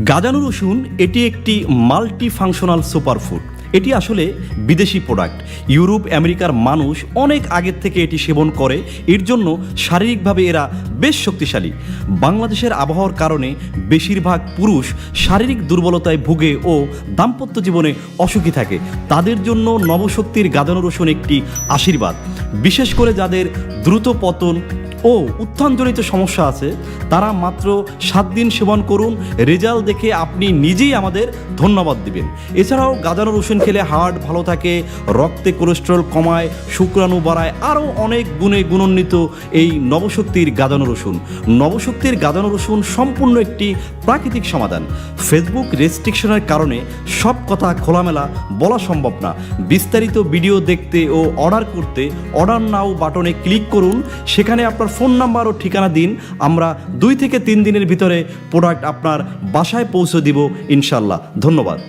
গাজানো রসুন এটি একটি মাল্টি ফাংশনাল সুপারফুড। এটি আসলে বিদেশি প্রোডাক্ট। ইউরোপ আমেরিকার মানুষ অনেক আগের থেকে এটি সেবন করে, এর জন্য শারীরিকভাবে এরা বেশ শক্তিশালী। বাংলাদেশের আবহাওয়ার কারণে বেশিরভাগ পুরুষ শারীরিক দুর্বলতায় ভুগে ও দাম্পত্য জীবনে অসুখী থাকে। তাদের জন্য নবশক্তির গাজানো রসুন একটি আশীর্বাদ। বিশেষ করে যাদের দ্রুত পতন ও উত্থানজনিত সমস্যা আছে, তারা মাত্র 7 দিন সেবন করুন। রেজাল্ট দেখে আপনি নিজেই আমাদের ধন্যবাদ দিবেন। এছাড়াও গাজানো রসুন খেলে হার্ট ভালো থাকে, রক্তে কোলেস্টেরল কমায়, শুক্রাণু বাড়ায়, আরও অনেক গুণে গুণান্বিত এই নবশক্তির গাজানো রসুন। নবশক্তির গাজানো রসুন সম্পূর্ণ একটি প্রাকৃতিক সমাধান। ফেসবুক রেস্ট্রিকশনের কারণে সব কথা খোলামেলা বলা সম্ভব না। বিস্তারিত ভিডিও দেখতে ও অর্ডার করতে অর্ডার নাও বাটনে ক্লিক করুন। সেখানে আপনার ফোন নাম্বার ও ঠিকানা দিন। আমরা 2 থেকে 3 দিনের ভিতরে প্রোডাক্ট আপনার বাসায় পৌঁছে দিব ইনশাল্লাহ। ধন্যবাদ।